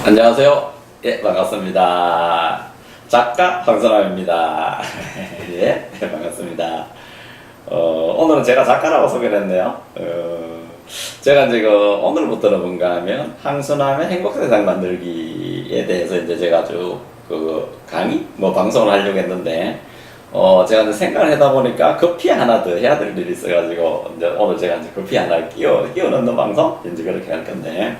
안녕하세요. 예, 반갑습니다. 작가 황선남입니다. 예, 반갑습니다. 오늘은 제가 작가라고 소개를 했네요. 제가 이제 오늘부터는 뭔가 하면 황선남의 행복세상 만들기에 대해서 이제 제가 쭉 강의, 방송을 하려고 했는데, 제가 이제 생각을 하다 보니까 커피 하나 더 해야 될 일이 있어가지고, 이제 오늘 제가 이제 커피 하나 끼워 넣는 방송? 이제 그렇게 할 건데,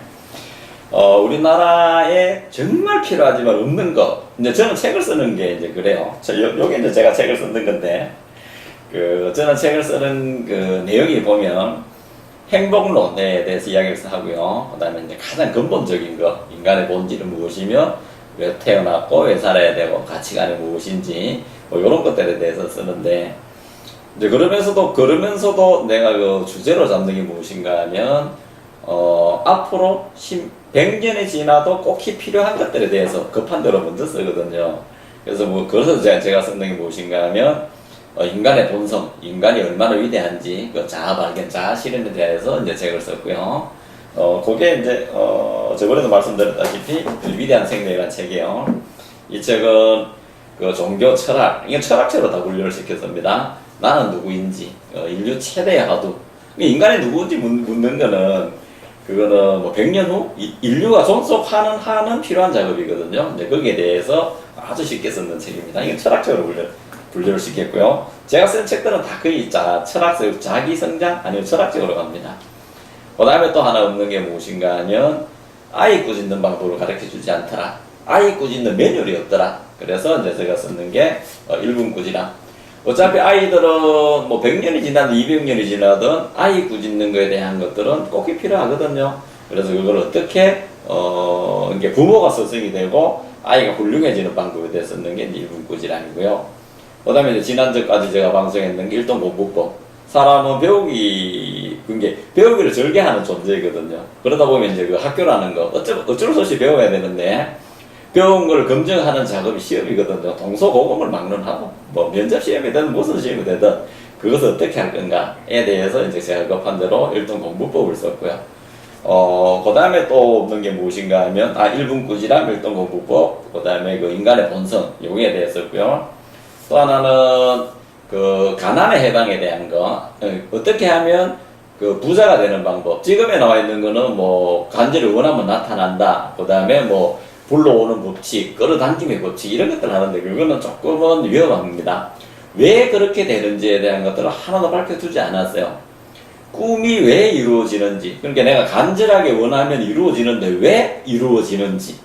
우리나라에 정말 필요하지만 없는 거. 이제 저는 책을 쓰는 게 이제 그래요. 요게 이제 제가 책을 쓰는 건데, 저는 책을 쓰는 내용이 보면, 행복론에 대해서 이야기를 하고요. 그 다음에 이제 가장 근본적인 거, 인간의 본질은 무엇이며, 왜 태어났고, 왜 살아야 되고, 가치관이 무엇인지, 이런 것들에 대해서 쓰는데, 이제 그러면서도 내가 주제로 잡는 게 무엇인가 하면, 앞으로 100년이 지나도 꼭 필요한 것들에 대해서 급한 대로 먼저 쓰거든요. 그래서 그래서 제가 쓰는 게 무엇인가 하면, 인간의 본성, 인간이 얼마나 위대한지, 자아 발견, 자아 실현에 대해서 이제 책을 썼고요. 그게 이제, 저번에도 말씀드렸다시피, 위대한 생명이라는 책이에요. 이 책은, 종교 철학, 이게 철학책으로 다 분류를 시켰습니다. 나는 누구인지, 인류 최대의 화두. 인간이 누구인지 묻는 거는, 그거는 100년 후 인류가 존속하는 필요한 작업이거든요. 이제 거기에 대해서 아주 쉽게 쓰는 책입니다. 이건 철학적으로 분류를 시켰고요. 제가 쓴 책들은 다 거의 철학적, 자기 성장 아니면 철학적으로 갑니다. 그 다음에 또 하나 없는 게 무엇인가 하면 아이 꾸짖는 방법을 가르쳐 주지 않더라. 아이 꾸짖는 매뉴얼이 없더라. 그래서 이제 제가 쓰는 게 1분 꾸지람. 어차피 아이들은 100년이 지나든 200년이 지나든 아이 꾸짖는 거에 대한 것들은 꼭 필요하거든요. 그래서 그걸 어떻게 이게 부모가 스승이 되고 아이가 훌륭해지는 방법에 대해서 쓰는 게 1분 꾸지람이고요. 그 다음에 이제 지난주까지 제가 방송했는 게 일동 공부법. 사람은 배우기를 절개하는 존재이거든요. 그러다 보면 이제 학교라는 거 어쩔 수 없이 배워야 되는데 배운 걸 검증하는 작업이 시험이거든요. 동서고금을 막론하고, 면접 시험이든 무슨 시험이 되든, 그것을 어떻게 할 건가에 대해서 이제 제가 급한 대로 일동 공부법을 썼고요. 그 다음에 또 없는 게 무엇인가 하면, 1분 꾸지람, 일동 공부법, 그 다음에 인간의 본성, 요거에 대해서 썼고요. 또 하나는, 가난의 해방에 대한 거, 어떻게 하면, 부자가 되는 방법. 지금에 나와 있는 거는 간절히 원하면 나타난다. 그 다음에 불러오는 법칙, 끌어당김의 법칙, 이런 것들 하는데, 그거는 조금은 위험합니다. 왜 그렇게 되는지에 대한 것들을 하나도 밝혀두지 않았어요. 꿈이 왜 이루어지는지, 그러니까 내가 간절하게 원하면 이루어지는데 왜 이루어지는지,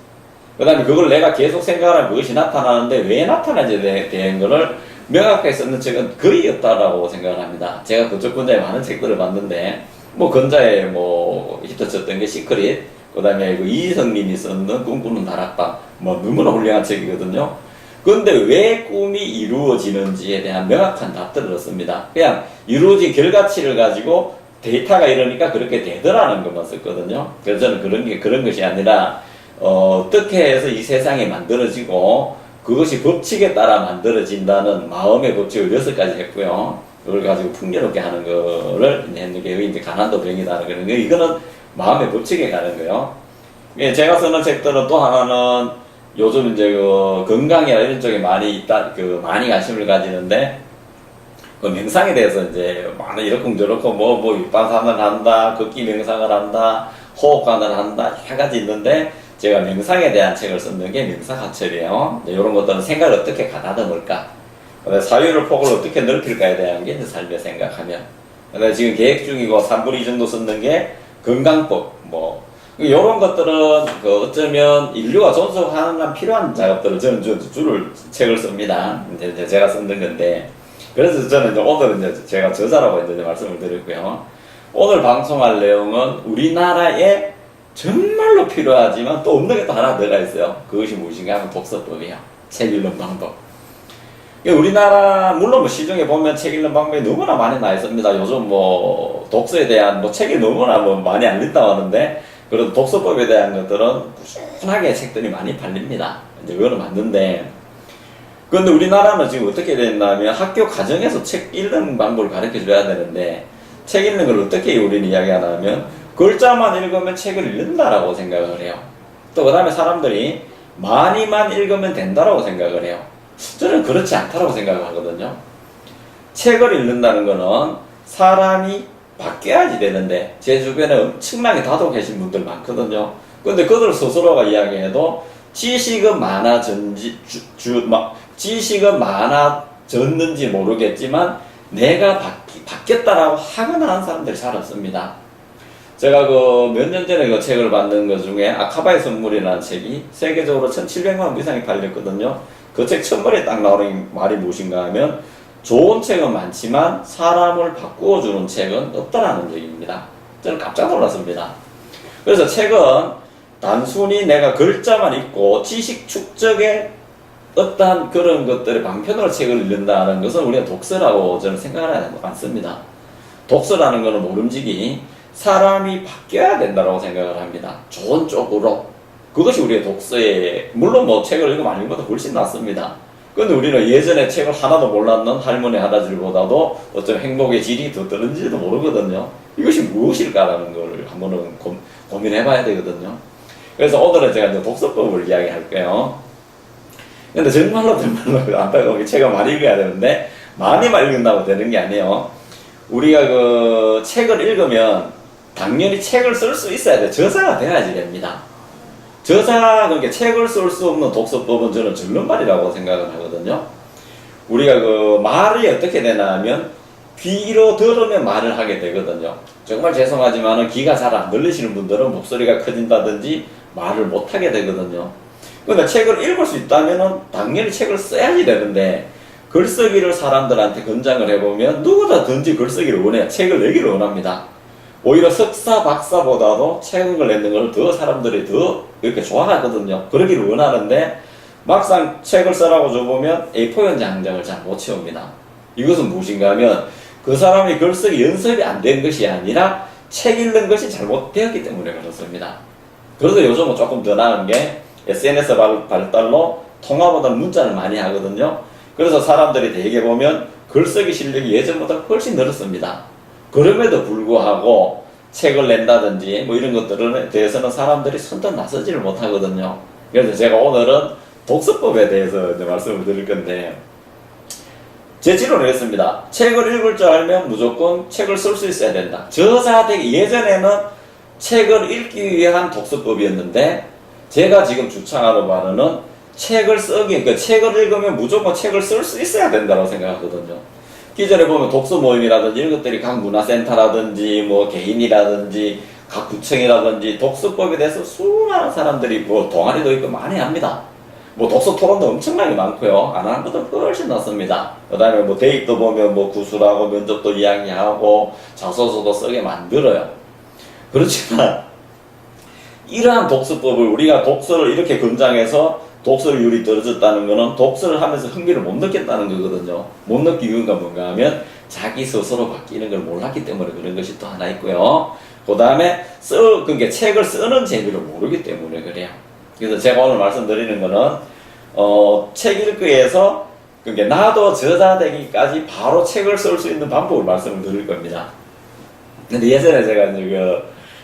그 다음에 그걸 내가 계속 생각하면 그것이 나타나는데 왜 나타나는지에 대한 거를 명확하게 쓰는 책은 거의 없다라고 생각을 합니다. 제가 그쪽 분야에 많은 책들을 봤는데, 근자에 히트쳤던 게 시크릿, 그 다음에 이희성님이 썼는 꿈꾸는 다락방, 너무나 훌륭한 책이거든요. 그런데 왜 꿈이 이루어지는지에 대한 명확한 답들을 얻습니다. 그냥 이루어진 결과치를 가지고 데이터가 이러니까 그렇게 되더라는 것만 썼거든요. 그래서 저는 그런 것이 아니라, 어떻게 해서 이 세상이 만들어지고, 그것이 법칙에 따라 만들어진다는 마음의 법칙을 6가지 했고요. 그걸 가지고 풍요롭게 하는 거를 했는 게 이제 가난도 병이다는 거는 이거는 마음의 법칙에 가는 거예요. 제가 쓰는 책들은 또 하나는 요즘 이제 건강이나 이런 쪽에 많이 많이 관심을 가지는데, 명상에 대해서 이제 많은 이렇고 윗반산을 한다, 걷기 명상을 한다, 호흡관을 한다, 여러 가지 있는데, 제가 명상에 대한 책을 쓰는 게 명상하철이에요. 이런 것들은 생각을 어떻게 가다듬을까, 사유를 폭을 어떻게 넓힐까에 대한 게 이제 삶의 생각하면. 지금 계획 중이고 3분 2 정도 쓰는 게 건강법, 요런 것들은, 어쩌면 인류가 존속하는 필요한 작업들을 저는 책을 씁니다. 이제 제가 쓰는 건데. 그래서 저는 오늘은 이제 제가 저자라고 이제 말씀을 드렸고요. 오늘 방송할 내용은 우리나라에 정말로 필요하지만 또 없는 게 또 하나 들어가 있어요. 그것이 무엇인가 하면 독서법이에요. 책 읽는 방법. 우리나라, 물론 시중에 보면 책 읽는 방법이 너무나 많이 나 있습니다. 요즘 독서에 대한 책이 너무나 많이 알린다고 하는데, 그래도 독서법에 대한 것들은 꾸준하게 책들이 많이 팔립니다. 이제 그거는 맞는데, 그런데 우리나라는 지금 어떻게 됐냐면 학교 과정에서 책 읽는 방법을 가르쳐 줘야 되는데, 책 읽는 걸 어떻게 우리는 이야기하냐면, 글자만 읽으면 책을 읽는다라고 생각을 해요. 또 그 다음에 사람들이 많이만 읽으면 된다라고 생각을 해요. 저는 그렇지 않다라고 생각을 하거든요. 책을 읽는다는 거는 사람이 바뀌어야지 되는데, 제 주변에 엄청나게 다독하신 분들 많거든요. 근데 그들 스스로가 이야기해도 지식은 지식은 많아졌는지 모르겠지만 내가 바뀌었다라고 하거나 하는 사람들이 잘 없습니다. 제가 몇 년 전에 그 책을 받는 것 중에 아카바의 선물이라는 책이 세계적으로 1700만 원 이상이 팔렸거든요. 그 책 첫머리에 딱 나오는 말이 무엇인가 하면, 좋은 책은 많지만 사람을 바꾸어주는 책은 없다라는 얘기입니다. 저는 깜짝 놀랐습니다. 그래서 책은 단순히 내가 글자만 읽고 지식 축적에 어떠한 그런 것들의 방편으로 책을 읽는다는 것은 우리가 독서라고 저는 생각을 하지 않습니다. 독서라는 것은 모름지기 사람이 바뀌어야 된다고 생각을 합니다. 좋은 쪽으로. 그것이 우리의 독서의, 물론 뭐 책을 읽으면 안 읽으면 훨씬 낫습니다. 근데 우리는 예전에 책을 하나도 몰랐는 할머니 할아버지보다도 어떤 행복의 질이 더 떨어진지도 모르거든요. 이것이 무엇일까라는 걸 한번은 고민해 봐야 되거든요. 그래서 오늘은 제가 이제 독서법을 이야기할게요. 근데 정말로 안타깝게 책을 많이 읽어야 되는데, 많이만 읽는다고 되는 게 아니에요. 우리가 그 책을 읽으면 당연히 책을 쓸 수 있어야 돼. 저자가 돼야지 됩니다. 그러니까 책을 쓸 수 없는 독서법은 저는 절름발이라고 생각을 하거든요. 우리가 그 말이 어떻게 되나 하면 귀로 들으면 말을 하게 되거든요. 정말 죄송하지만 귀가 잘 안 들리시는 분들은 목소리가 커진다든지 말을 못 하게 되거든요. 그러니까 책을 읽을 수 있다면 당연히 책을 써야지 되는데, 글쓰기를 사람들한테 권장을 해보면 누구든지 글쓰기를 원해요. 책을 내기를 원합니다. 오히려 석사, 박사보다도 책을 내는 걸 더 사람들이 더 이렇게 좋아하거든요. 그러기를 원하는데, 막상 책을 쓰라고 줘보면 A4 용지 한 장을 잘 못 채웁니다. 이것은 무엇인가 하면 그 사람이 글쓰기 연습이 안 된 것이 아니라 책 읽는 것이 잘못되었기 때문에 그렇습니다. 그래서 요즘은 조금 더 나은 게 SNS 발달로 통화보다는 문자를 많이 하거든요. 그래서 사람들이 대개 보면 글쓰기 실력이 예전보다 훨씬 늘었습니다. 그럼에도 불구하고 책을 낸다든지 뭐 이런 것들에 대해서는 사람들이 선뜻 나서지를 못하거든요. 그래서 제가 오늘은 독서법에 대해서 이제 말씀을 드릴 건데, 제 지론을 했습니다. 책을 읽을 줄 알면 무조건 책을 쓸 수 있어야 된다. 저자 되기, 예전에는 책을 읽기 위한 독서법이었는데, 제가 지금 주창하는 바는 책을 그러니까 책을 읽으면 무조건 책을 쓸 수 있어야 된다고 생각하거든요. 기존에 보면 독서 모임이라든지 이런 것들이 각 문화센터라든지 뭐 개인이라든지 각 구청이라든지 독서법에 대해서 수많은 사람들이 뭐 동아리도 있고 많이 합니다. 뭐 독서 토론도 엄청나게 많고요. 안 하는 것도 훨씬 낫습니다. 그 다음에 뭐 대입도 보면 뭐 구술하고 면접도 이야기하고 자소서도 쓰게 만들어요. 그렇지만 이러한 독서법을, 우리가 독서를 이렇게 권장해서 독서율이 떨어졌다는 것은 독서를 하면서 흥미를 못 느꼈다는 거거든요. 못 느낀 이유가 뭔가 하면 자기 스스로 바뀌는 걸 몰랐기 때문에 그런 것이 또 하나 있고요. 그 다음에 그러니까 책을 쓰는 재미를 모르기 때문에 그래요. 그래서 제가 오늘 말씀드리는 거는 책 읽기 위해서, 그러니까 나도 저자 되기까지 바로 책을 쓸 수 있는 방법을 말씀을 드릴 겁니다. 근데 예전에 제가 이제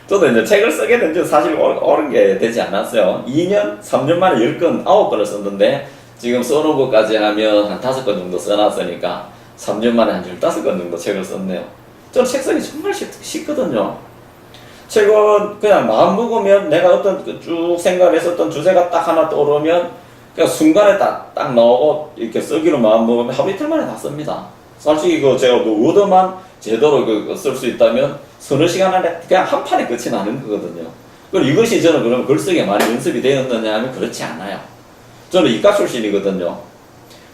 저도 이제 책을 쓰게 된 지 사실 오른 게 되지 않았어요. 2년, 3년 만에 10권, 9권을 썼는데, 지금 써놓은 것까지 하면 한 5권 정도 써놨으니까 3년 만에 한 15권 정도 책을 썼네요. 저는 책 쓰기 정말 쉽거든요. 책은 그냥 마음 먹으면, 내가 어떤 쭉 생각했었던 주제가 딱 하나 떠오르면 그냥 순간에 딱 나오고 이렇게 쓰기로 마음 먹으면 하루 이틀 만에 다 씁니다. 솔직히 제가 워드만 제대로 쓸 수 있다면 서너 시간 안에 그냥 한 판에 끝이 나는 거거든요. 그럼 이것이 저는 그럼 글쓰기에 많이 연습이 되었느냐 하면 그렇지 않아요. 저는 이과 출신이거든요.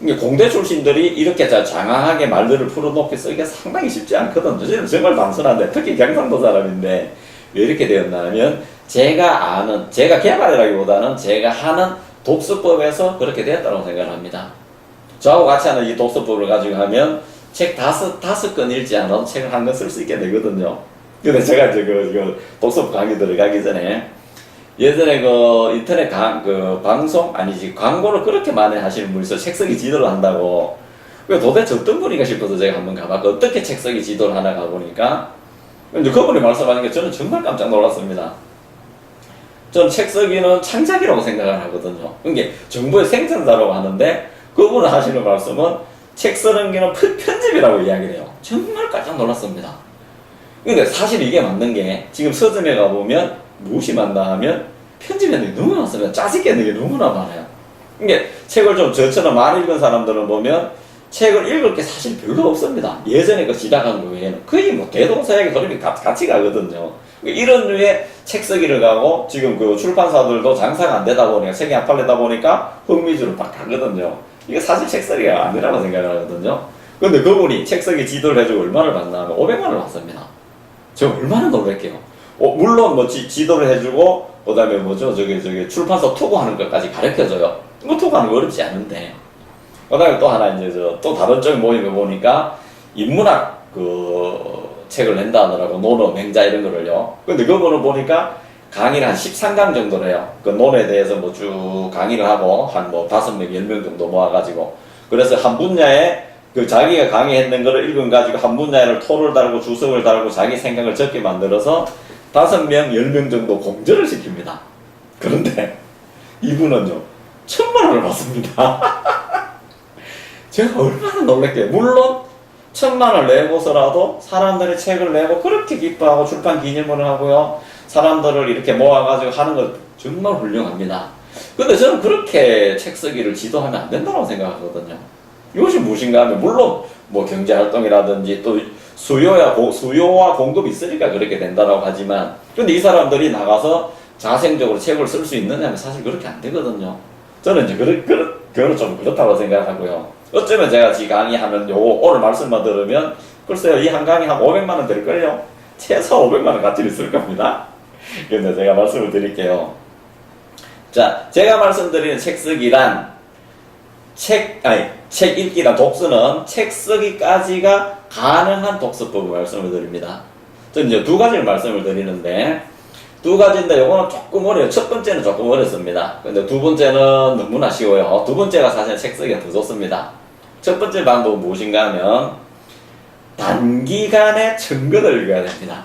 그러니까 공대 출신들이 이렇게 장황하게 말들을 풀어놓고 쓰기가 상당히 쉽지 않거든요. 저는 정말 단순한데, 특히 경상도 사람인데 왜 이렇게 되었나 하면 제가 개발이라기보다는 제가 하는 독서법에서 그렇게 되었다고 생각합니다. 저하고 같이 하는 이 독서법을 가지고 하면 책 다섯 권 읽지 않아도 책을 한 권 쓸 수 있게 되거든요. 근데 제가 이제 독서법 강의 들어가기 전에, 예전에 인터넷 방송, 아니지, 광고를 그렇게 많이 하시는 분이서 책 쓰기 지도를 한다고. 도대체 어떤 분인가 싶어서 제가 한번 가봤고, 어떻게 책 쓰기 지도를 하나 가보니까, 이제 그분이 말씀하신 게 저는 정말 깜짝 놀랐습니다. 전 책 쓰기는 창작이라고 생각을 하거든요. 이게 정부의 생산자라고 하는데 그분은 하시는 말씀은 책 쓰는 게는 편집이라고 이야기를 해요. 정말 깜짝 놀랐습니다. 근데 사실 이게 맞는 게 지금 서점에 가보면 무엇이 많나 하면 편집하는 게 너무 많습니다. 짜증게 있는 게 너무나 많아요. 이게 책을 좀 저처럼 많이 읽은 사람들은 보면 책을 읽을 게 사실 별로 없습니다. 예전에 그 지나간 거 외에는 거의 뭐 대동서약의 흐름이 같이 가거든요. 이런 류의 책 쓰기를 가고 지금 그 출판사들도 장사가 안 되다 보니까 책이 안 팔리다 보니까 흥미주로 딱 가거든요. 이게 사실 책 쓰기가 아니라고 생각을 하거든요. 근데 그분이 책 쓰기 지도를 해주고 얼마를 받나 하면 500만 원을 받습니다. 제가 얼마나 놀랄게요. 물론 뭐 지도를 해주고 그다음에 뭐죠 저기 출판사 투고하는 것까지 가르쳐줘요. 뭐 투고하는 거 어렵지 않은데. 그다음에 또 하나 이제 또 다른 쪽 모임에 보니까 인문학 그 책을 낸다 하더라고. 논어, 맹자 이런 거를요. 근데 그거는 보니까 강의를 한 13강 정도를 해요. 그 논에 대해서 뭐 쭉 강의를 하고 한 뭐 5명, 10명 정도 모아가지고. 그래서 한 분야에 그 자기가 강의했는 거를 읽은 가지고 한 분야를 토를 달고 주석을 달고 자기 생각을 적게 만들어서 5명, 10명 정도 공저를 시킵니다. 그런데 이분은요, 1,000만 원을 받습니다. 제가 얼마나 놀랄게요. 물론 1,000만 원을 내고서라도 사람들이 책을 내고 그렇게 기뻐하고 출판 기념을 하고요. 사람들을 이렇게 모아가지고 하는 것 정말 훌륭합니다. 근데 저는 그렇게 책 쓰기를 지도하면 안 된다고 생각하거든요. 이것이 무엇인가 하면 물론 뭐 경제활동이라든지 또 수요와 공급이 있으니까 그렇게 된다고 하지만 근데 이 사람들이 나가서 자생적으로 책을 쓸 수 있느냐 하면 사실 그렇게 안 되거든요. 저는 이제 그건 좀 그렇다고 생각하고요. 어쩌면 제가 지금 강의하면 오늘 말씀만 들으면 글쎄요 이 한 강의 한 500만 원 될걸요. 최소 500만 원 가치를 있을 겁니다. 근데 제가 말씀을 드릴게요. 자, 제가 말씀드리는 책 쓰기란 책 읽기란 독서는 책 쓰기까지가 가능한 독서법을 말씀을 드립니다. 저는 이제 두 가지를 말씀을 드리는데 두 가지인데 요거는 조금 어려워요. 첫 번째는 조금 어렵습니다. 근데 두 번째는 너무나 쉬워요. 두 번째가 사실 책 쓰기가 더 좋습니다. 첫 번째 방법은 무엇인가 하면 단기간에 1,000권을 읽어야 됩니다.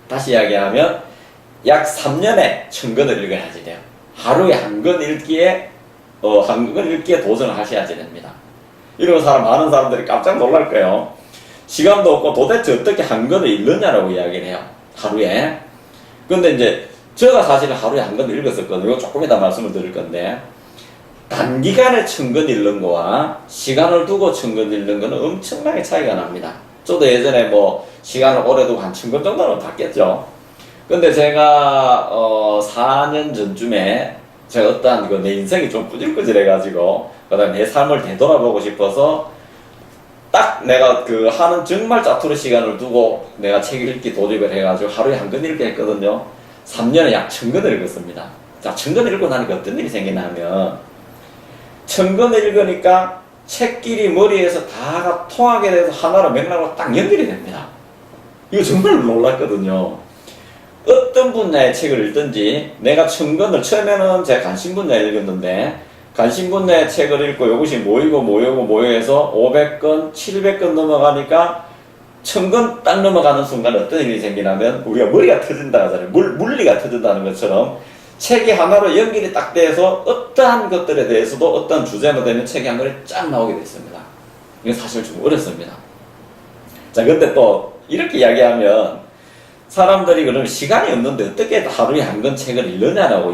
다시 이야기하면 약 3년에 1,000권을 읽어야지 돼요. 하루에 한 권 읽기에 한 권 읽기에 도전을 하셔야지 됩니다. 이런 많은 사람들이 깜짝 놀랄 거예요. 시간도 없고 도대체 어떻게 한 권을 읽느냐라고 이야기를 해요. 하루에. 근데 이제 제가 사실은 하루에 한 권 읽었었거든요. 이거 조금 이따 말씀을 드릴 건데 단기간에 1,000권 읽는 거와 시간을 두고 1,000권 읽는 거는 엄청나게 차이가 납니다. 저도 예전에 뭐 시간을 오래 두고 한 1,000권 정도는 봤겠죠. 근데 제가 4년 전쯤에 제가 어떠한 내 인생이 좀 꾸질꾸질해가지고 그다음에 내 삶을 되돌아보고 싶어서 딱 내가 그 하는 정말 짜투리 시간을 두고 내가 책 읽기 도입을 해가지고 하루에 한 권 읽게 했거든요. 3년에 약 1,000권을 읽었습니다. 자, 1,000권을 읽고 나니까 어떤 일이 생기냐면 1,000권을 읽으니까 책끼리 머리에서 다가 통하게 돼서 하나로 맥락으로 딱 연결이 됩니다. 이거 정말 놀랐거든요. 어떤 분야의 책을 읽든지 내가 1,000권을 처음에는 제 관심 분야에 읽었는데 관심 분야의 책을 읽고 이것이 모여서 500권, 700권 넘어가니까 1,000권 딱 넘어가는 순간 어떤 일이 생기냐면 우리가 머리가 터진다 하잖아요. 물리가 터진다는 것처럼 책이 하나로 연결이 딱 돼서 어떠한 것들에 대해서도 어떤 주제만 되면 책이 한 권이 쫙 나오게 됐습니다. 이건 사실 좀 어렵습니다. 자, 근데 또 이렇게 이야기하면 사람들이 그러면 시간이 없는데 어떻게 하루에 한 권 책을 읽느냐라고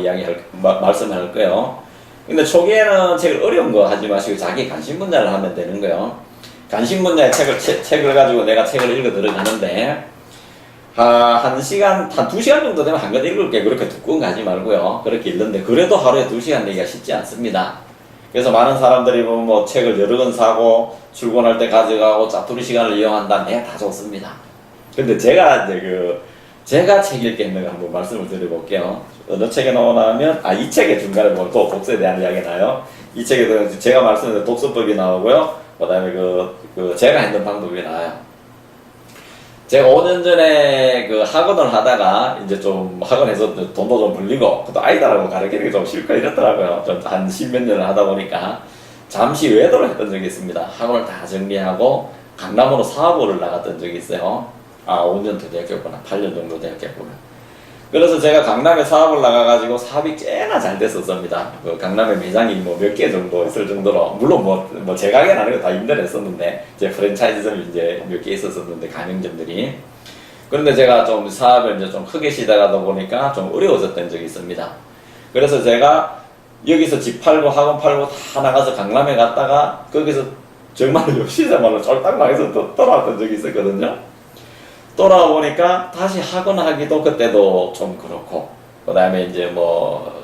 말씀할 거예요. 근데 초기에는 책을 어려운 거 하지 마시고 자기 관심 분야를 하면 되는 거예요. 관심 분야의 책을 가지고 내가 책을 읽어 들어가는데 한 2시간 정도 되면 한 권 읽을게. 그렇게 두꺼운 거 하지 말고요. 그렇게 읽는데 그래도 하루에 2시간 내기가 쉽지 않습니다. 그래서 많은 사람들이 보면 뭐 책을 여러 권 사고 출근할 때 가져가고 짜투리 시간을 이용한다. 네, 다 좋습니다. 근데 제가 이제 제가 책 읽게 있는 거 한번 말씀을 드려볼게요. 어느 책에 나오냐면, 이 책의 중간에 보면 또 독서에 대한 이야기가 나요. 이 책에도 제가 말씀드린 독서법이 나오고요. 그 다음에 제가 했는 방법이 나와요. 제가 5년 전에 학원을 하다가, 이제 좀 학원에서 돈도 좀 벌리고, 또 아이들하고 가르치는 게 좀 싫고 이랬더라고요. 좀 한 10몇 년을 하다 보니까. 잠시 외도를 했던 적이 있습니다. 학원을 다 정리하고, 강남으로 사업을 나갔던 적이 있어요. 5년 더 되었겠구나. 8년 정도 되었겠구나. 그래서 제가 강남에 사업을 나가가지고 사업이 꽤나 잘 됐었습니다. 그 강남에 매장이 뭐 몇 개 정도 있을 정도로, 물론 뭐 제 가게는 아니고 다 임대했었는데, 제 프랜차이즈점이 이제 몇 개 있었었는데, 가맹점들이. 그런데 제가 좀 사업을 이제 좀 크게 시작하다 보니까 좀 어려워졌던 적이 있습니다. 그래서 제가 여기서 집 팔고 학원 팔고 다 나가서 강남에 갔다가 거기서 정말 역시자말로 쫄딱 망해서 또 돌아왔던 적이 있었거든요. 돌아와 보니까 다시 학원 하기도 그때도 좀 그렇고, 그 다음에 이제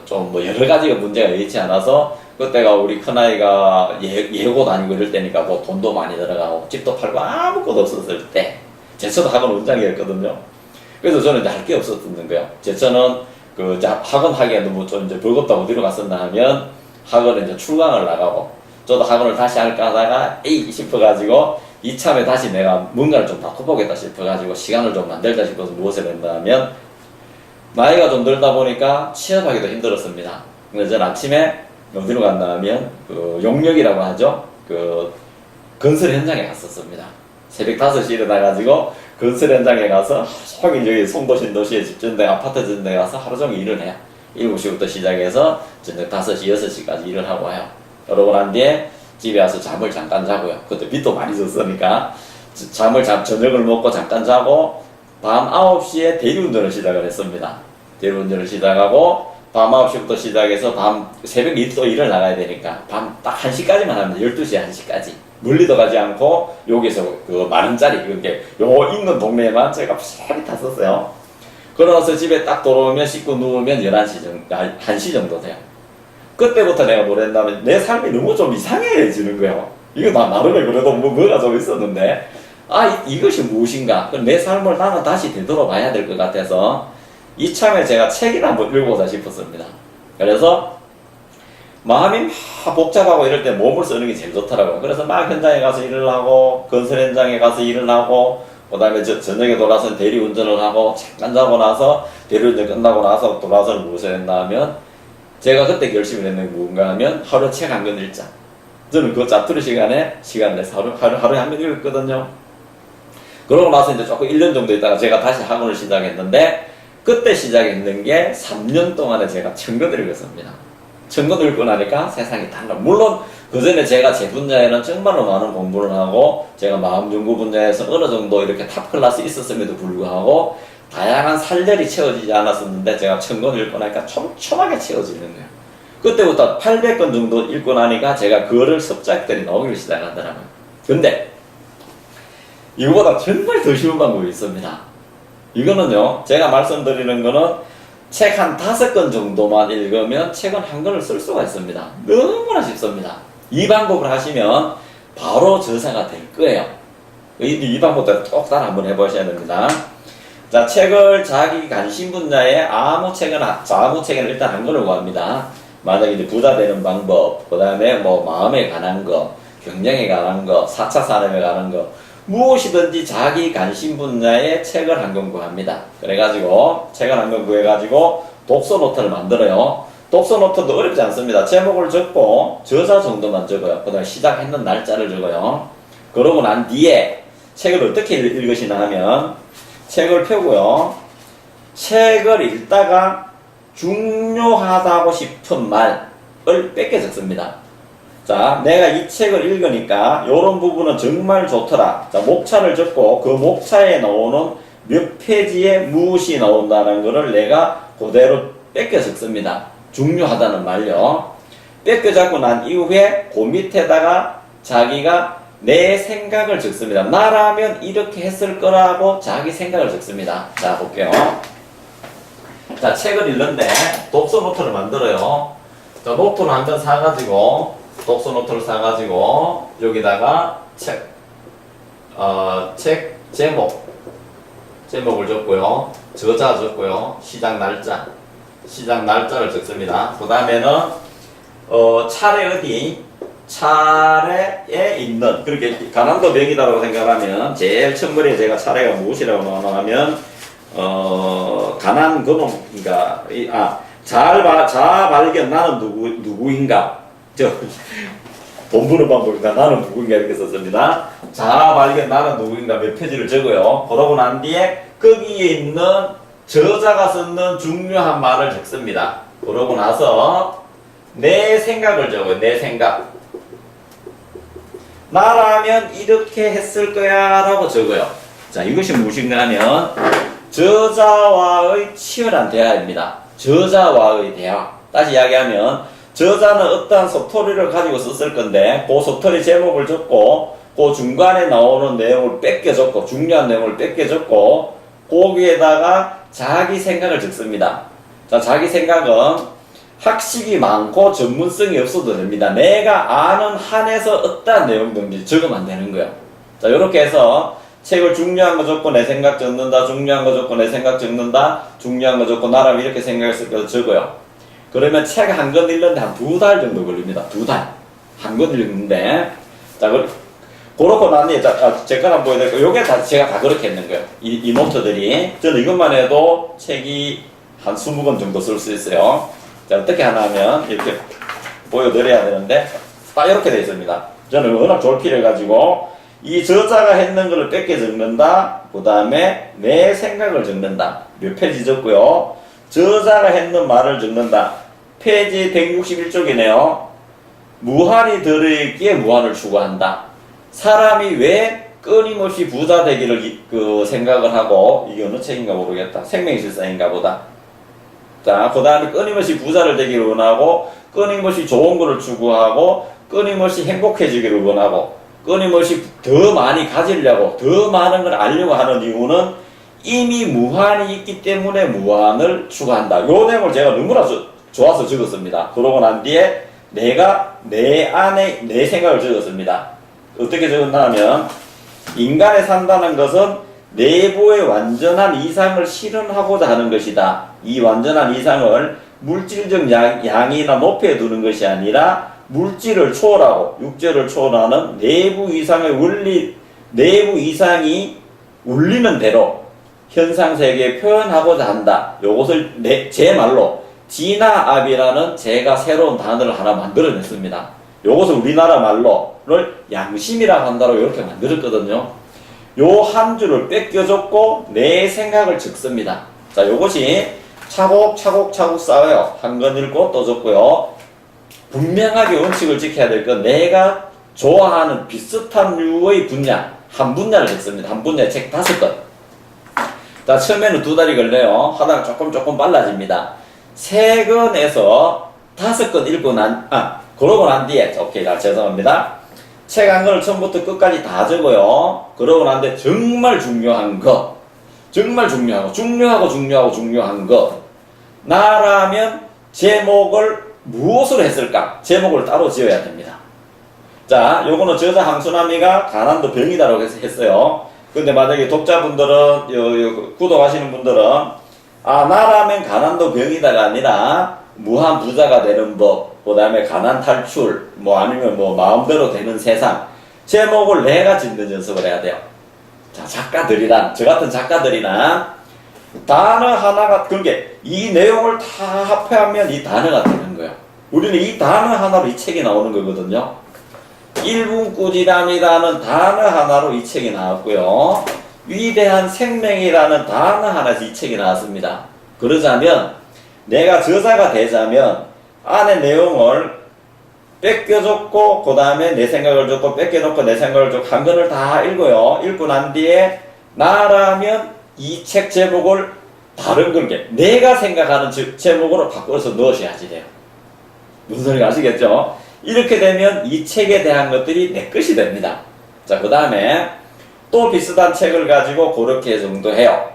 좀 여러 가지가 문제가 있지 않아서, 그때가 우리 큰아이가 예고 다니고 이럴 때니까 뭐 돈도 많이 들어가고 집도 팔고 아무것도 없었을 때, 제처도 학원 원장이었거든요. 그래서 저는 이제 할 게 없었던 거예요. 제처는 학원 하기에 너무 좀 이제 버겁다고 어디로 갔었나 하면 학원에 이제 출강을 나가고, 저도 학원을 다시 할까 하다가 에이 싶어가지고 이참에 다시 내가 뭔가를 좀 바꿔보겠다 싶어가지고 시간을 좀 만들자 싶어서 무엇을 했나 하면, 나이가 좀 들다 보니까 취업하기도 힘들었습니다. 그래서 저는 아침에 어디로 갔나 하면 용역이라고 하죠. 건설 현장에 갔었습니다. 새벽 5시에 일어나가지고 건설 현장에 가서 하루 종일 여기 송도 신도시에 집전대 아파트 전대에 가서 하루 종일 일을 해요. 7시부터 시작해서 저녁 5시, 6시까지 일을 하고 와요. 그러고 난 뒤에 집에 와서 잠을 잠깐 자고요. 그때 빚도 많이 졌으니까 저녁을 먹고 잠깐 자고 밤 9시에 대리운전을 시작을 했습니다. 대리운전을 시작하고 밤 9시부터 시작해서 새벽 또 일을 나가야 되니까 밤 딱 1시까지만 하면 12시, 1시까지. 멀리도 가지 않고 여기서 만원짜리 요 인근 동네에만 제가 편히 탔었어요. 그러고서 집에 딱 돌아오면 씻고 누우면 1시 정도 돼요. 그때부터 내가 뭐랬냐면 내 삶이 너무 좀 이상해지는 거예요. 이거 나름의 그래도 뭐가 좀 있었는데, 이것이 무엇인가? 내 삶을 나는 다시 되돌아봐야 될 것 같아서 이참에 제가 책이나 한번 읽어보자 싶었습니다. 그래서 마음이 막 복잡하고 이럴 때 몸을 쓰는 게 제일 좋더라고요. 그래서 막 현장에 가서 일을 하고, 건설 현장에 가서 일을 하고, 그 다음에 저녁에 돌아서 대리운전을 하고, 잠깐 자고 나서 대리운전 끝나고 나서 돌아서 무엇을 했나 하면, 제가 그때 결심을 했는 게 뭔가 하면 하루에 책 한 권 읽자. 저는 그 짜투리 시간을 내서 하루에 한 권 읽었거든요. 그러고 나서 이제 조금 1년 정도 있다가 제가 다시 학원을 시작했는데, 그때 시작했는 게 3년 동안에 제가 1000권을 읽었습니다. 1000권을 읽고 나니까 세상이 달라. 물론 그 전에 제가 제 분야에는 정말로 많은 공부를 하고, 제가 마음연구 분야에서 어느 정도 이렇게 탑 클래스 있었음에도 불구하고 다양한 살들이 채워지지 않았었는데, 제가 1000권을 읽고 나니까 촘촘하게 채워지는 거예요. 그때부터 800권 정도 읽고 나니까 제가 글을 습작들이 나오기 시작하더라고요. 근데 이거보다 정말 더 쉬운 방법이 있습니다. 이거는요, 제가 말씀드리는 거는 책 한 5권 정도만 읽으면 책은 한 권을 쓸 수가 있습니다. 너무나 쉽습니다. 이 방법을 하시면 바로 저자가 될 거예요. 이 방법도 꼭 따라 한번 해보셔야 됩니다. 자, 책을 자기 관심 분야의 아무 책은 일단 한 권을 구합니다. 만약에 이제 부자 되는 방법, 그 다음에 마음에 관한 거, 경영에 관한 거, 4차 산업에 관한 거, 무엇이든지 자기 관심 분야의 책을 한 권 구합니다. 그래가지고 책을 한 권 구해가지고 독서 노트를 만들어요. 독서 노트도 어렵지 않습니다. 제목을 적고 저자 정도만 적어요. 그 다음에 시작했는 날짜를 적어요. 그러고 난 뒤에 책을 어떻게 읽으시나 하면 책을 펴고요. 책을 읽다가 중요하다고 싶은 말을 뺏겨 적습니다. 자, 내가 이 책을 읽으니까 이런 부분은 정말 좋더라. 자, 목차를 적고 그 목차에 나오는 몇 페이지에 무엇이 나온다는 것을 내가 그대로 뺏겨 적습니다. 중요하다는 말요. 뺏겨 적고 난 이후에 그 밑에다가 자기가 내 생각을 적습니다. 나라면 이렇게 했을 거라고 자기 생각을 적습니다. 자, 볼게요. 자, 책을 읽는데 독서 노트를 만들어요. 자, 노트를 한 권 사가지고, 독서 노트를 사가지고 여기다가 책 제목을 적고요, 저자 적고요, 시작 날짜를 적습니다. 그 다음에는 차례에 있는, 그렇게 가난도 명이다라고 생각하면 제일 첫머리에 제가 차례가 무엇이라고 나오냐면 가난 그놈인가, 자아 발견 나는 누구인가, 돈 버는 방법인가, 나는 누구인가 이렇게 썼습니다. 자아 발견 나는 누구인가 몇 페이지를 적어요. 그러고 난 뒤에 거기에 있는 저자가 쓰는 중요한 말을 적습니다. 그러고 나서 내 생각을 적어요. 내 생각. 나라면 이렇게 했을 거야 라고 적어요. 자, 이것이 무엇인가 하면 저자와의 치열한 대화입니다. 저자와의 대화. 다시 이야기하면 저자는 어떠한 스토리를 가지고 썼을 건데 그 스토리 제목을 적고 그 중간에 나오는 내용을 뺏겨 적고 중요한 내용을 뺏겨 적고 거기에다가 자기 생각을 적습니다. 자, 자기 생각은 학식이 많고 전문성이 없어도 됩니다. 내가 아는 한에서 어떠한 내용든지 적으면 되는 거예요. 자, 이렇게 해서 책을 중요한 거 적고 내 생각 적는다, 중요한 거 적고 내 생각 적는다, 중요한 거 적고 나라면 이렇게 생각했을 때 적어요. 그러면 책 한 권 읽는데 한 2달 정도 걸립니다. 2달. 한 권 읽는데. 자, 그렇고 나니, 제 거 한번 보여드릴게요. 요게 다, 제가 다 그렇게 했는 거예요. 이 노트들이. 저는 이것만 해도 책이 한 20권 정도 쓸 수 있어요. 자, 어떻게 하냐면, 이렇게 보여드려야 되는데, 딱 이렇게 되어 있습니다. 저는 워낙 졸필해가지고, 이 저자가 했는 거를 뺏겨 적는다. 그 다음에 내 생각을 적는다. 몇 페이지 적고요. 저자가 했는 말을 적는다. 페이지 161쪽이네요. 무한이 들어있기에 무한을 추구한다. 사람이 왜 끊임없이 부자 되기를 생각을 하고, 이게 어느 책인가 모르겠다. 생명실사인가 보다. 자, 그 다음에 끊임없이 부자를 되기를 원하고, 끊임없이 좋은 거를 추구하고, 끊임없이 행복해지기를 원하고, 끊임없이 더 많이 가지려고, 더 많은 걸 알려고 하는 이유는 이미 무한이 있기 때문에 무한을 추구한다. 요 내용을 제가 너무나 좋아서 적었습니다. 그러고 난 뒤에 내가 내 안에 내 생각을 적었습니다. 어떻게 적었나 하면, 인간에 산다는 것은 내부의 완전한 이상을 실현하고자 하는 것이다. 이 완전한 이상을 물질적 양이나 높여 두는 것이 아니라 물질을 초월하고 육체를 초월하는 내부 이상의 원리, 내부 이상이 울리는 대로 현상세계에 표현하고자 한다. 요것을 제 말로 진화압이라는 제가 새로운 단어를 하나 만들어냈습니다. 요것을 우리나라 말로를 양심이라고 한다고 이렇게 만들었거든요. 요 한 줄을 뺏겨줬고 내 생각을 적습니다. 자, 요것이 차곡차곡 쌓여요. 한 권 읽고 또 적고요. 분명하게 원칙을 지켜야 될 건 내가 좋아하는 비슷한 류의 분야, 한 분야를 적습니다. 한 분야에 책 5권. 자, 처음에는 2달이 걸려요. 하다가 조금 빨라집니다. 3권에서 5권 읽고 그러고 난 뒤에, 오케이, 죄송합니다. 책 한 권을 처음부터 끝까지 다 적어요. 그러고 난 뒤에 정말 중요한 거, 중요한 거. 나라면 제목을 무엇으로 했을까? 제목을 따로 지어야 됩니다. 자, 요거는 저자 항수남이가 가난도 병이다라고 했어요. 근데 만약에 독자분들은, 구독하시는 분들은, 나라면 가난도 병이다가 아니라, 무한 부자가 되는 법, 그 다음에 가난 탈출, 아니면 마음대로 되는 세상. 제목을 내가 짓는 연습을 해야 돼요. 자, 저 같은 작가들이나, 단어 하나가, 이 내용을 다 합해하면 이 단어가 되는 거예요. 우리는 이 단어 하나로 이 책이 나오는 거거든요. 1분 꾸지람이라는 단어 하나로 이 책이 나왔고요. 위대한 생명이라는 단어 하나에서 이 책이 나왔습니다. 그러자면 내가 저자가 되자면 안에 내용을 뺏겨줬고 그 다음에 내 생각을 줬고 뺏겨놓고 내 생각을 줬고 한 권을 다 읽어요. 읽고 난 뒤에 나라면 이 책 제목을 다른 관계 내가 생각하는 제목으로 바꿔서 넣으셔야지 돼요. 무슨 소리가 아시겠죠? 이렇게 되면 이 책에 대한 것들이 내 것이 됩니다. 자, 그 다음에 또 비슷한 책을 가지고 그렇게 정도 해요.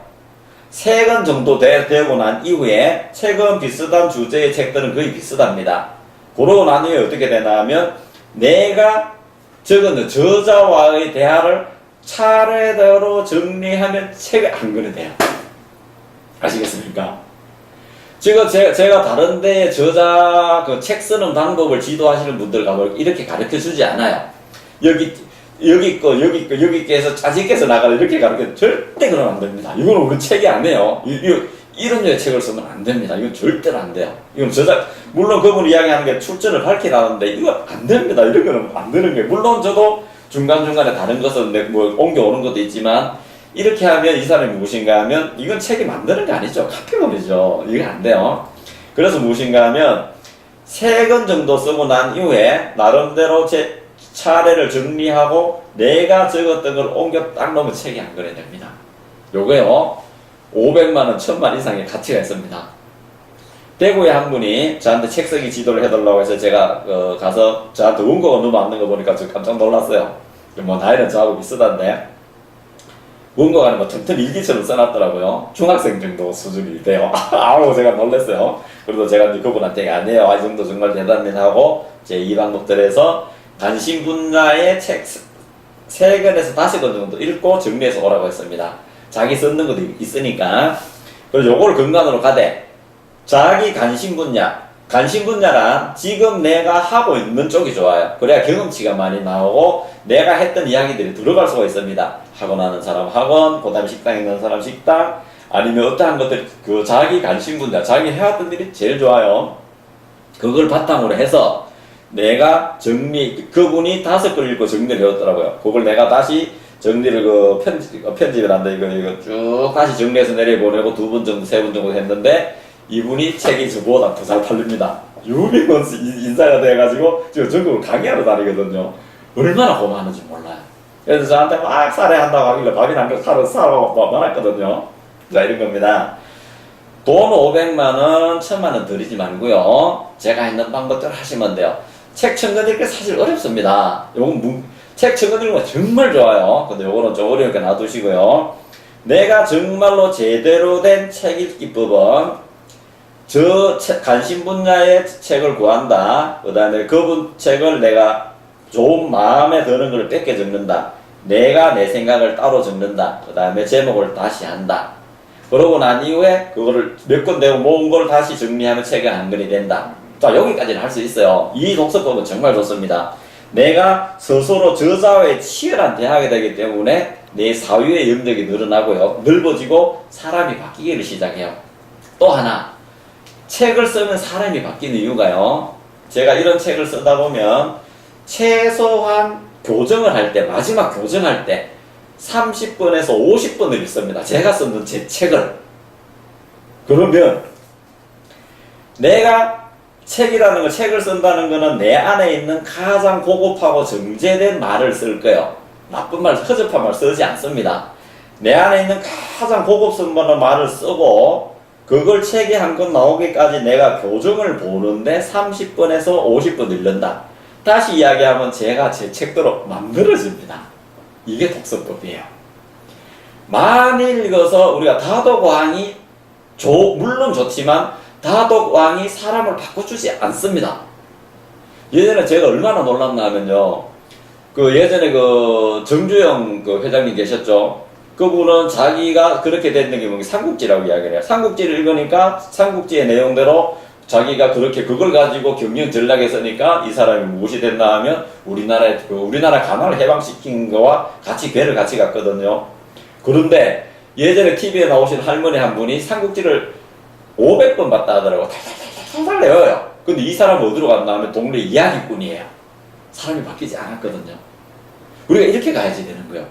3권 정도 되고 난 이후에 책은 비슷한 주제의 책들은 거의 비슷합니다. 그러고 난 이후에 어떻게 되나 하면 내가 적은 저자와의 대화를 차례대로 정리하면 책이 한 권이 돼요. 아시겠습니까? 지금 제가 다른 데에 저자 책 쓰는 방법을 지도하시는 분들 가면 이렇게 가르쳐 주지 않아요. 여기 해서 짜집게서 나가라 이렇게 가르쳐 절대 그러면 안 됩니다. 이거는 우리 책이 아니에요. 이런 류의 책을 쓰면 안 됩니다. 이건 절대로 안 돼요. 이건 물론 그분 이야기하는 게 출전을 밝히라는데 이거 안 됩니다. 이런 거는 안 되는 거예요. 물론 저도 중간중간에 다른 것은 옮겨오는 것도 있지만 이렇게 하면 이 사람이 무엇인가 하면 이건 책이 만드는 게 아니죠. 카피본이죠. 이게 안 돼요. 그래서 무엇인가 하면 3권 정도 쓰고 난 이후에 나름대로 제 차례를 정리하고 내가 적었던 걸 옮겨 딱 넣으면 책이 한 권이 됩니다. 요거요 500만원, 1000만 이상의 가치가 있습니다. 대구에 한 분이 저한테 책 쓰기 지도를 해달라고 해서 제가 가서 저한테 원고가 너무 안 는 거 보니까 저 깜짝 놀랐어요. 뭐 나이는 저하고 비슷한데 원고가 뭐 틈틈 일기처럼 써놨더라고요. 중학생 정도 수준이 돼요. 아우 제가 놀랐어요. 그래도 제가 그분한테 아니에요. 이 정도 정말 대단히 하고 제 이 방법들에서 관심 분야의 책 3권에서 5권 정도 읽고 정리해서 오라고 했습니다. 자기 쓰는 것도 있으니까. 그래서 요걸 근간으로 가되 자기 관심 분야란 지금 내가 하고 있는 쪽이 좋아요. 그래야 경험치가 많이 나오고 내가 했던 이야기들이 들어갈 수가 있습니다. 학원 하는 사람 학원, 그 다음에 식당 있는 사람 식당, 아니면 어떠한 것들, 그 자기 관심 분야, 자기 해왔던 일이 제일 좋아요. 그걸 바탕으로 해서 내가 그분이 5권 읽고 정리를 해왔더라고요. 그걸 내가 다시 정리를 편집을 한다. 이거 쭉 다시 정리해서 내려보내고 2번 정도, 3번 정도 했는데 이분이 책이 저보다 더 잘 팔립니다. 유명한 인사가 돼가지고 지금 전국을 강의하러 다니거든요. 얼마나 고마운지 몰라요. 그래서 저한테 막 살해한다고 하길래 밥이나 한개 사러 말했거든요. 자, 이런 겁니다. 돈 500만원, 1000만원 들이지 말고요. 제가 있는 방법대로 하시면 돼요. 책 1000권 읽기 사실 어렵습니다. 요건 책 1000권 읽으면 정말 좋아요. 근데 요거는 좀 어려우니까 놔두시고요. 내가 정말로 제대로 된 책 읽기법은 관심 분야의 책을 구한다. 그 다음에 그분 책을 내가 좋은 마음에 드는 걸 뺏겨 적는다. 내가 내 생각을 따로 적는다. 그 다음에 제목을 다시 한다. 그러고 난 이후에 그거를 몇 권 내고 모은 걸 다시 정리하면 책이 한 권이 된다. 자, 여기까지는 할 수 있어요. 이 독서법은 정말 좋습니다. 내가 스스로 저자와의 치열한 대화가 되기 때문에 내 사유의 영역이 늘어나고요. 넓어지고 사람이 바뀌기를 시작해요. 또 하나, 책을 쓰면 사람이 바뀌는 이유가요. 제가 이런 책을 쓰다 보면 최소한 교정을 할 때, 마지막 교정할 때 30번에서 50번을 읽습니다. 제가 쓰는 제 책을. 그러면 내가 책을 쓴다는 거는 내 안에 있는 가장 고급하고 정제된 말을 쓸 거예요. 나쁜 말, 허접한 말 쓰지 않습니다. 내 안에 있는 가장 고급스러운 말을 쓰고 그걸 책에 한 권 나오기까지 내가 교정을 보는데 30번에서 50번 읽는다. 다시 이야기하면 제가 제 책대로 만들어집니다. 이게 독서법이에요. 많이 읽어서 우리가 다독왕이 물론 좋지만 다독왕이 사람을 바꿔주지 않습니다. 예전에 제가 얼마나 놀랐나 하면요. 예전에 정주영 회장님 계셨죠. 그분은 자기가 그렇게 됐는 게 삼국지라고 이야기를 해요. 삼국지를 읽으니까 삼국지의 내용대로 자기가 그렇게 그걸 가지고 경영 전략에 쓰니까 이 사람이 무엇이 됐나 하면 우리나라 가난을 해방시킨 거와 배를 같이 갔거든요. 그런데 예전에 TV에 나오신 할머니 한 분이 삼국지를 500번 봤다 하더라고요. 탈탈탈탈 외워요. 근데 이 사람은 어디로 갔나 하면 동네 이야기꾼이에요. 사람이 바뀌지 않았거든요. 우리가 이렇게 가야지 되는 거예요.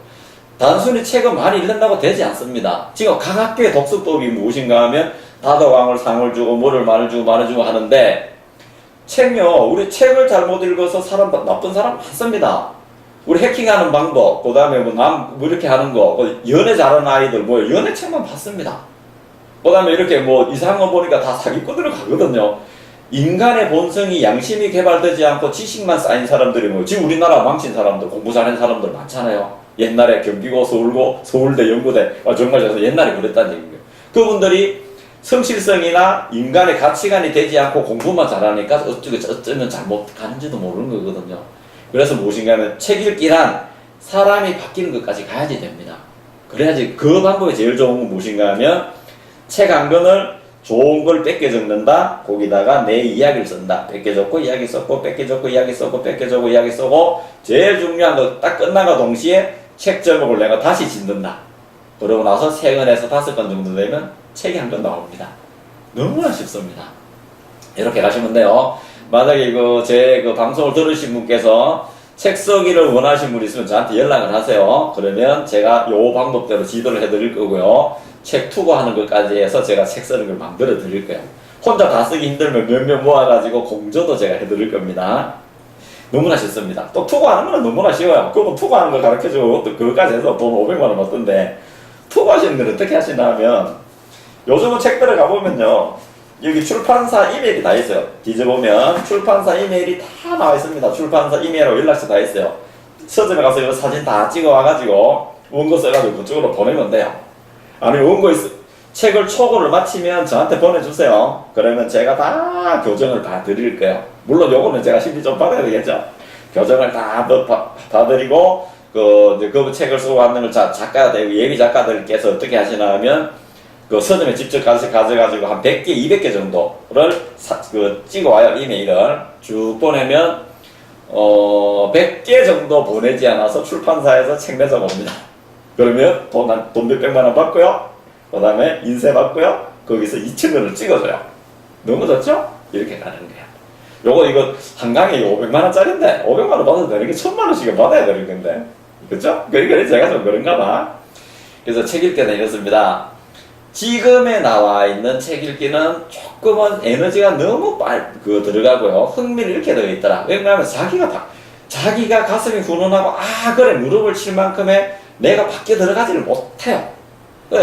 단순히 책을 많이 읽는다고 되지 않습니다. 지금 각 학교의 독서법이 무엇인가 하면 다독왕을 상을 주고 뭐를 말을 주고 하는데 책요. 우리 책을 잘못 읽어서 나쁜 사람 많습니다. 우리 해킹하는 방법, 그 다음에 뭐 이렇게 하는 거, 연애 잘하는 아이들, 연애 책만 봤습니다. 그 다음에 이렇게 이상한 거 보니까 다 사기꾼으로 가거든요. 인간의 본성이 양심이 개발되지 않고 지식만 쌓인 사람들이 지금 우리나라 망친 사람들, 공부 잘하는 사람들 많잖아요. 옛날에 경기고 서울대, 연구대, 정말 옛날에 그랬다는 얘기예요. 그분들이 성실성이나 인간의 가치관이 되지 않고 공부만 잘하니까 어쩌면 잘못 가는지도 모르는 거거든요. 그래서 무엇인가 하면 책 읽기란 사람이 바뀌는 것까지 가야지 됩니다. 그래야지 그 방법이 제일 좋은 건 무엇인가 하면 책 한 권을 좋은 걸 뺏겨 적는다. 거기다가 내 이야기를 쓴다. 뺏겨 적고 이야기 썼고 뺏겨 적고 이야기 썼고 뺏겨 적고 이야기 쓰고 제일 중요한 거 딱 끝나가 동시에 책 제목을 내가 다시 짓는다. 그러고 나서 3권에서 5권 정도 되면 책이 한 권 나옵니다. 너무나 쉽습니다. 이렇게 가시면 돼요. 만약에 제 방송을 들으신 분께서 책 쓰기를 원하시는 분이 있으면 저한테 연락을 하세요. 그러면 제가 요 방법대로 지도를 해드릴 거고요. 책 투고하는 것까지 해서 제가 책 쓰는 걸 만들어 드릴 거예요. 혼자 다 쓰기 힘들면 몇 명 모아가지고 공저도 제가 해드릴 겁니다. 너무나 쉽습니다. 또 투고하는 거는 너무나 쉬워요. 그거 투고하는 걸 가르쳐주고 또 그것까지 해서 돈 500만 원 받던데, 투고하시는 걸 어떻게 하시나 하면, 요즘은 책들을 가보면요, 여기 출판사 이메일이 다 있어요. 뒤져보면 출판사 이메일이 다 나와 있습니다. 출판사 이메일하고 연락처 다 있어요. 서점에 가서 이거 사진 다 찍어 와가지고 원고 써가지고 그쪽으로 보내면 돼요. 아니면 원고 책을 초고를 마치면 저한테 보내주세요. 그러면 제가 다 교정을 다 드릴 거예요. 물론 요거는 제가 심리 좀 받아야 되겠죠. 교정을 다 드리고, 그 책을 쓰고 왔는 걸 작가들, 예비 작가들께서 어떻게 하시나 하면, 그 서점에 직접 가져가지고 한 100개, 200개 정도를 찍어와요. 이메일을 쭉 보내면 100개 정도 보내지 않아서 출판사에서 책 내서 옵니다. 그러면 돈 몇백만 원 받고요. 그 다음에 인쇄 받고요. 거기서 2,000원을 찍어줘요. 너무 좋죠? 이렇게 가는 거야. 이거 한 강에 500만 원짜리인데 500만 원 받아도 되는 게 1,000만 원씩은 받아야 되는 건데, 그렇죠? 그러니까 제가 좀 그런가 봐. 그래서 책 읽기는 이렇습니다. 지금에 나와 있는 책 읽기는 조금은 에너지가 너무 들어가고요. 흥미를 잃게 되어 있더라. 왜냐하면 자기가 가슴이 훈훈하고, 그래, 무릎을 칠 만큼의 내가 밖에 들어가지를 못해요.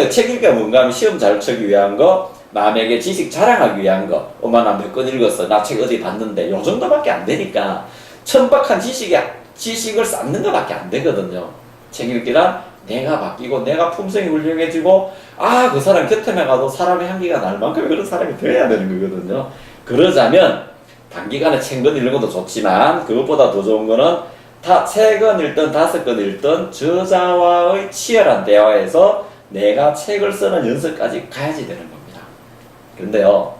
책 읽기가 뭔가 하면 시험 잘 치기 위한 거, 남에게 지식 자랑하기 위한 거, 엄마 나 몇 권 읽었어, 나 책 어디 봤는데, 요 정도밖에 안 되니까 천박한 지식을 쌓는 것밖에 안 되거든요. 책 읽기란 내가 바뀌고 내가 품성이 훌륭해지고, 그 사람 곁에만 가도 사람의 향기가 날 만큼 그런 사람이 되어야 되는 거거든요. 그러자면 단기간에 책 읽는 것도 좋지만, 그것보다 더 좋은 거는 3권 읽든 5권 읽든 저자와의 치열한 대화에서 내가 책을 쓰는 연습까지 가야지 되는 겁니다. 그런데요,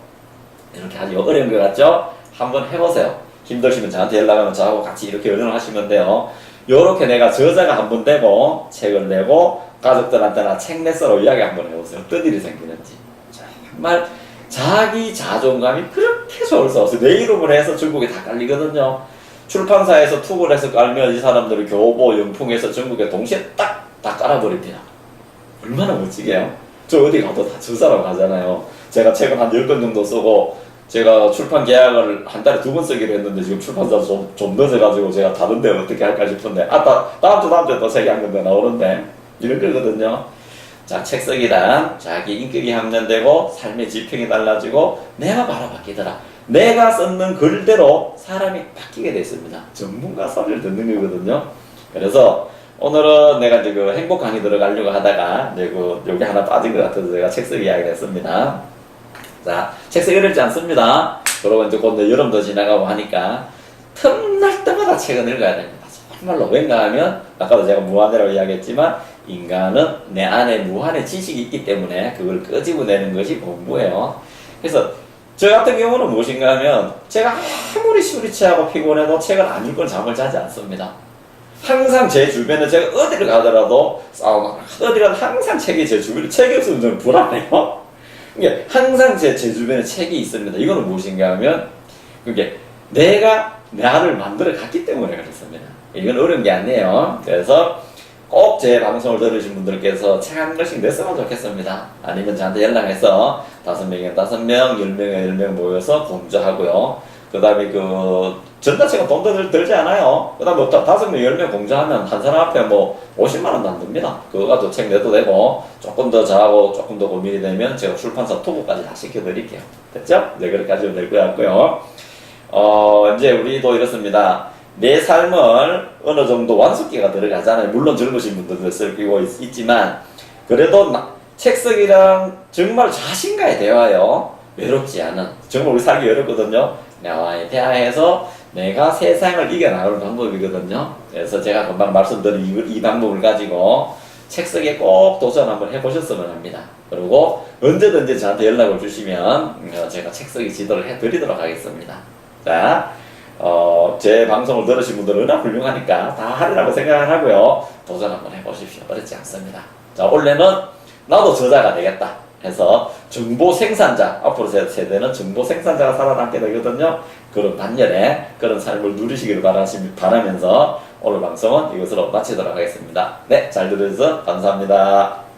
이렇게 아주 어려운 것 같죠? 한번 해보세요. 힘드시면 저한테 연락하면 저하고 같이 이렇게 의논을 하시면 돼요. 요렇게 내가 저자가 한번 되고 책을 내고 가족들한테나 책 냈어로 이야기 한번 해보세요. 어떤 일이 생기는지. 정말 자기 자존감이 그렇게 좋을 수 없어요. 내 이름을 해서 전국에 다 깔리거든요. 출판사에서 투고를 해서 깔면 이 사람들이 교보, 영풍에서 전국에 동시에 다 깔아버립니다. 얼마나 멋지게요? 저 어디 가도 다 저자라고 하잖아요. 제가 책을 한 10권 정도 쓰고, 제가 출판 계약을 한 달에 2번 쓰기로 했는데 지금 출판사 좀 늦어가지고 제가 다른데 어떻게 할까 싶은데, 다음 주에 또 세 개 한 건데 나오는데, 이런 거거든요. 자, 책 쓰기란 자기 인격이 향련되고 삶의 지평이 달라지고 내가 바로 바뀌더라. 내가 썼는 글대로 사람이 바뀌게 됐습니다. 전문가 소리를 듣는 거거든요. 그래서 오늘은 내가 이제 그 행복 강의 들어가려고 하다가 이제 여기 하나 빠진 것 같아서 제가 책 쓰기 이야기를 했습니다. 자, 책 쓰기 어렵지 않습니다. 그리고 이제 곧 여름도 지나가고 하니까 틈날 때마다 책을 읽어야 됩니다. 정말로. 왜냐 하면 아까도 제가 무한대라고 이야기했지만, 인간은 내 안에 무한의 지식이 있기 때문에 그걸 끄집어내는 것이 공부예요. 그래서 저 같은 경우는 무엇인가 하면, 제가 아무리 술이 취하고 피곤해도 책을 안 읽고 잠을 자지 않습니다. 항상 제 주변에 제가 어디를 가더라도 어디 가도 항상 책이 제 주변에, 책이 없으면 좀 불안해요. 이게 항상 제 주변에 책이 있습니다. 이거는 무엇인가 하면, 그게 내가 나를 만들어 갔기 때문에 그렇습니다. 이건 어려운 게 아니에요. 그래서 꼭 제 방송을 들으신 분들께서 책 한 권씩 냈으면 좋겠습니다. 아니면 저한테 연락해서 5명에 5명, 10명에 10명 모여서 공조하고요. 그 다음에 전자책은 돈도 들지 않아요. 그 다음에 5명, 10명 공조하면 한 사람 앞에 50만 원도 안 듭니다. 그거 가지고 책 내도 되고, 조금 더 잘하고 조금 더 고민이 되면 제가 출판사 투고까지 다 시켜드릴게요. 됐죠? 네, 그렇게까지 될 것 같고요. 이제 우리도 이렇습니다. 내 삶을 어느 정도 완숙기가 들어가잖아요. 물론 젊으신 분들도 쓰고 있지만, 그래도 책 쓰기랑 정말 자신과의 대화요. 외롭지 않은, 정말 우리 살기 어렵거든요. 나와의 대화에서 내가 세상을 이겨나가는 방법이거든요. 그래서 제가 금방 말씀드린 이 방법을 가지고 책 쓰기에 꼭 도전 한번 해보셨으면 합니다. 그리고 언제든지 저한테 연락을 주시면 제가 책 쓰기 지도를 해드리도록 하겠습니다. 자, 제 방송을 들으신 분들은 워낙 훌륭하니까 다 하리라고 생각을 하고요. 도전 한번 해보십시오. 어렵지 않습니다. 자, 원래는 나도 저자가 되겠다. 해서 정보 생산자, 앞으로 세대는 정보 생산자가 살아남게 되거든요. 그런 반면에 그런 삶을 누리시기를 바라면서 오늘 방송은 이것으로 마치도록 하겠습니다. 네, 잘 들어주셔서 감사합니다.